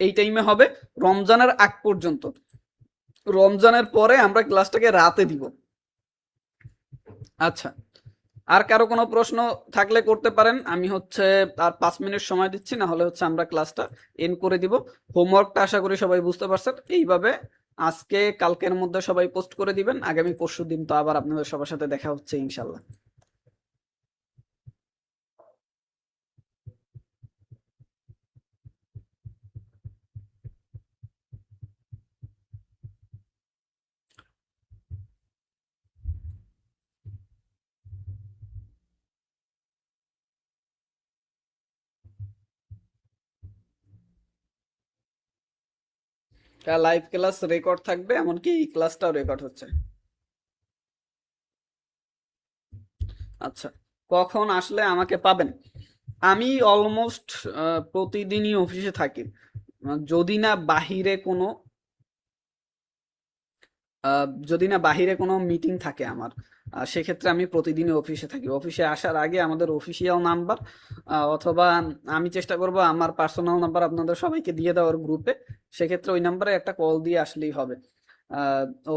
এই টাইমে হবে, রমজানের আগ পর্যন্ত। রমজানের পরে আমরা ক্লাসটাকে রাতে দিব। আচ্ছা, আর কারো কোনো প্রশ্ন থাকলে করতে পারেন, আমি হচ্ছে আর 5 মিনিট সময় দিচ্ছি, না হলে হচ্ছে আমরা ক্লাসটা এন্ড করে দিব। হোমওয়ার্কটা আশা করি সবাই বুঝতে পারছেন, এইভাবে আজকে কালকের মধ্যে সবাই পোস্ট করে দিবেন, আগামী পরশু দিন তো আবার আপনাদের সবার সাথে দেখা হচ্ছে ইনশাল্লাহ। লাইভ ক্লাস রেকর্ড থাকবে, এমনকি এই ক্লাসটাও রেকর্ড হচ্ছে। আচ্ছা, কখন আসলে আমাকে পাবেন? আমি অলমোস্ট প্রতিদিনই অফিসে থাকি। যদি না বাহিরে কোনো মিটিং থাকে আমার, সেক্ষেত্রে আমি প্রতিদিনই অফিসে থাকি। অফিসে আসার আগে আমাদের অফিসিয়াল নাম্বার, অথবা আমি চেষ্টা করব আমার পার্সোনাল নাম্বার আপনাদের সবাইকে দিয়ে দেওয়ার গ্রুপে। সেক্ষেত্রে ওই নাম্বারে একটা কল দিয়ে আসলেই হবে।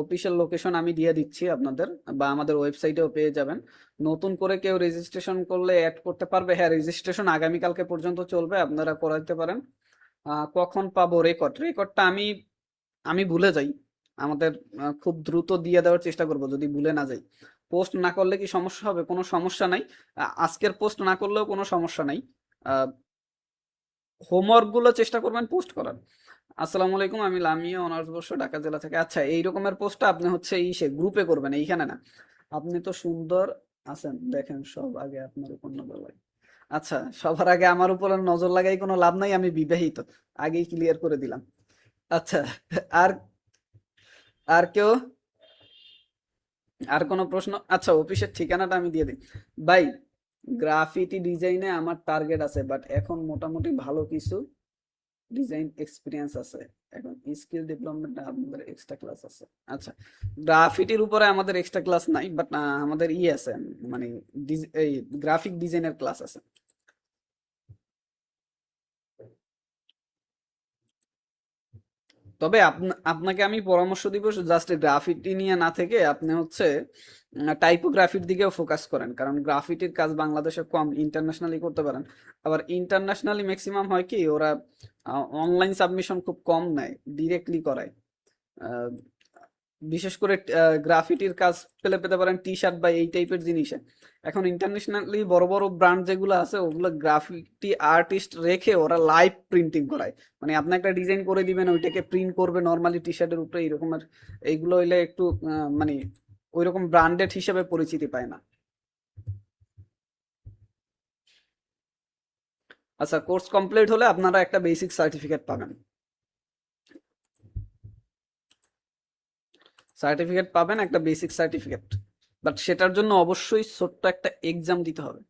অফিসিয়াল লোকেশন আমি দিয়ে দিচ্ছি আপনাদের, বা আমাদের ওয়েবসাইটেও পেয়ে যাবেন। নতুন করে কেউ রেজিস্ট্রেশন করলে অ্যাড করতে পারবে। হ্যাঁ, রেজিস্ট্রেশন আগামীকালকে পর্যন্ত চলবে, আপনারা করাতে পারেন। কখন পাবো রেকর্ডটা? আমি আমি ভুলে যাই। আমাদের খুব দ্রুত দিয়ে দেওয়ার চেষ্টা করব যদি ভুলে না যাই। পোস্ট না করলে কি সমস্যা হবে? কোনো সমস্যা নাই। আজকের পোস্ট না করলেও কোনো সমস্যা নাই। হোমওয়ার্ক গুলো চেষ্টা করবেন পোস্ট করার। আসসালামু আলাইকুম, আমি লামিয়া, অনার্স বর্ষ, ঢাকা জেলা থেকে। আচ্ছা, এই রকমের পোস্টটা আপনি হচ্ছে সে গ্রুপে করবেন, এইখানে না। আপনি তো সুন্দর আছেন, দেখেন সব আগে আপনার উপর নজর লাগে। আচ্ছা, সবার আগে আমার উপর নজর লাগাই কোনো লাভ নাই, আমি বিবাহিত, আগেই ক্লিয়ার করে দিলাম। আচ্ছা, আর আর কেউ, আর কোনো প্রশ্ন? আচ্ছা, অফিসের ঠিকানাটা আমি দিয়ে দিই। ভাই, গ্রাফিটি ডিজাইনে আমার টার্গেট আছে, বাট এখন মোটামুটি ভালো কিছু ডিজাইন এক্সপিরিয়েন্স আছে। এখন স্কিল ডেভেলপমেন্ট আমাদের এক্সট্রা ক্লাস আছে। আচ্ছা, গ্রাফিটির উপরে আমাদের এক্সট্রা ক্লাস নাই, বাট আমাদের আছে, মানে এই গ্রাফিক ডিজাইনের ক্লাস আছে। তবে আপনাকে আমি পরামর্শ দিব, জাস্ট গ্রাফিটি নিয়ে না থেকে আপনি হচ্ছে টাইপোগ্রাফির দিকেও ফোকাস করেন, কারণ গ্রাফিটির কাজ বাংলাদেশে কম, ইন্টারন্যাশনালি করতে পারেন। আবার ইন্টারন্যাশনালি ম্যাক্সিমাম হয় কি, ওরা অনলাইন সাবমিশন খুব কম নেয়, ডিরেক্টলি করায়। আহ, বিশেষ করে গ্রাফিটির কাজ পেতে পারেন টি শার্ট বা এই টাইপের জিনিসে। এখন ইন্টারন্যাশনালি বড় বড় ব্র্যান্ড যেগুলো আছে, ওগুলো গ্রাফিটি আর্টিস্ট রেখে ওরা লাইভ প্রিন্টিং করায়। মানে আপনি একটা ডিজাইন করে দিবেন, ওইটাকে প্রিন্ট করবে নর্মালি টি শার্টের উপরে, এরকমের। এইগুলো হইলে একটু মানে ওইরকম ব্র্যান্ডেড হিসেবে পরিচিতি পায় না। আচ্ছা, কোর্স কমপ্লিট হলে আপনারা একটা বেসিক সার্টিফিকেট পাবেন। সার্টিফিকেট পাবেন, একটা বেসিক সার্টিফিকেট। বাট সেটার জন্য অবশ্যই ছোট্ট একটা এক্সাম দিতে হবে।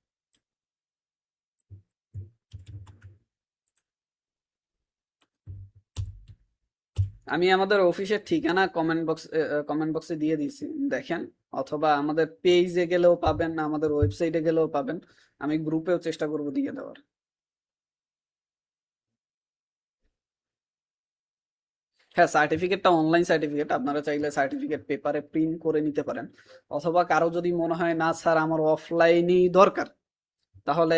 আমি আমাদের অফিসের ঠিকানা কমেন্ট বক্সে দিয়ে দিয়েছি, দেখেন। অথবা আমাদের পেজে গেলেও পাবেন, আমাদের ওয়েবসাইটে গেলেও পাবেন। আমি গ্রুপেও চেষ্টা করব দিয়ে দেওয়ার। হ্যাঁ, সার্টিফিকেটটা অনলাইন সার্টিফিকেট, আপনারা চাইলে সার্টিফিকেট পেপারে প্রিন্ট করে নিতে পারেন। অথবা কারো যদি মনে হয় না স্যার আমার অফলাইনই দরকার, তাহলে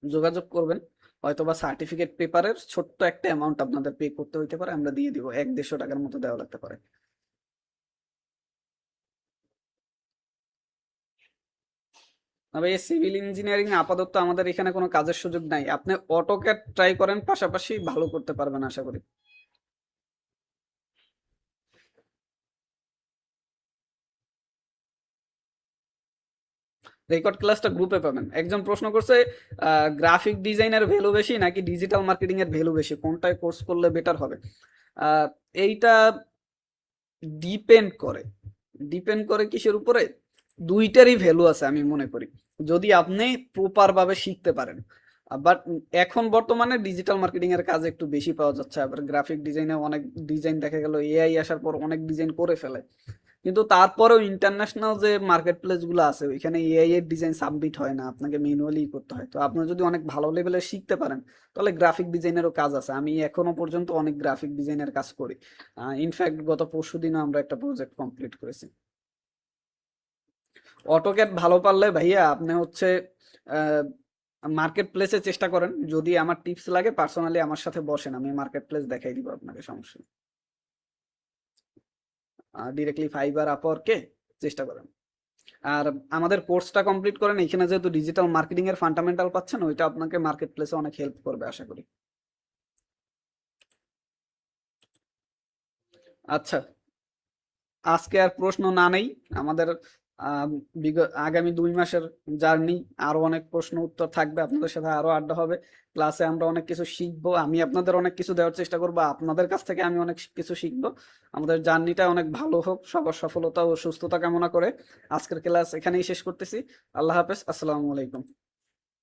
যোগাযোগ করবেন। হয়তোবা সার্টিফিকেট পেপারের ছোট্ট একটা অ্যামাউন্ট আপনাদের পে করতে হইতে পারে, আমরা দিয়ে দিব, 100-150 টাকার মতো দেওয়া লাগতে পারে। তবে এই সিভিল ইঞ্জিনিয়ারিং আপাতত আমাদের এখানে কোনো কাজের সুযোগ নাই। আপনি অটোক্যাড ট্রাই করেন, পাশাপাশি ভালো করতে পারবেন আশা করি। রেকর্ড ক্লাসটা গ্রুপে পাবেন। একজন প্রশ্ন করছে, গ্রাফিক ডিজাইনের ভ্যালু বেশি নাকি ডিজিটাল মার্কেটিং এর ভ্যালু বেশি, কোনটায় কোর্স করলে বেটার হবে? আহ, এইটা ডিপেন্ড করে। ডিপেন্ড করে কিসের উপরে? দুইটারই ভ্যালু আছে আমি মনে করি, যদি আপনি প্রপার ভাবে শিখতে পারেন। বাট এখন বর্তমানে ডিজিটাল মার্কেটিং এর কাজ একটু বেশি পাওয়া যাচ্ছে। আবার গ্রাফিক ডিজাইনে অনেক ডিজাইন দেখা গেল এআই আসার পর অনেক ডিজাইন করে ফেলে। কিন্তু তারপরেও ইন্টারন্যাশনাল যে মার্কেট প্লেস গুলো আছে, ওইখানে এআই এর ডিজাইন সাবমিট হয় না, আপনাকে ম্যানুয়ালি করতে হয়। তো আপনি যদি অনেক ভালো লেভেলে শিখতে পারেন, তাহলে গ্রাফিক ডিজাইনেরও কাজ আছে। আমি এখনো পর্যন্ত অনেক গ্রাফিক ডিজাইনের কাজ করি। ইনফ্যাক্ট গত পরশুদিনও আমরা একটা প্রজেক্ট কমপ্লিট করেছি। অটোক্যাড ভালো পারলে ভাইয়া আপনি হচ্ছে মার্কেট প্লেসে চেষ্টা করেন। যদি আমার টিপস লাগে, পার্সোনালি আমার সাথে বসেন, আমি মার্কেট প্লেস দেখাই দিব আপনাকে, সমস্যা নেই। ডিরেক্টলি ফাইবার আপওয়ার্কে চেষ্টা করেন। আর আমাদের কোর্সটা কমপ্লিট করেন, এখানে যেহেতু ডিজিটাল মার্কেটিং এর ফান্ডামেন্টাল পাচ্ছেন, ওইটা আপনাকে মার্কেট প্লেসে অনেক হেল্প করবে আশা করি। আচ্ছা, আজকে আর প্রশ্ন না নেই আমাদের। আম, আগামী 2 মাসের জার্নি, আরো অনেক প্রশ্ন উত্তর থাকবে, আপনাদের সাথে আরো আড্ডা হবে। ক্লাসে আমরা অনেক কিছু শিখবো, আমি আপনাদের অনেক কিছু দেওয়ার চেষ্টা করবো, আপনাদের কাছ থেকে আমি অনেক কিছু শিখবো। আমাদের জার্নিটা অনেক ভালো হোক, সবার সফলতা ও সুস্থতা কামনা করে আজকের ক্লাস এখানেই শেষ করতেছি। আল্লাহ হাফেজ, আসসালামু আলাইকুম।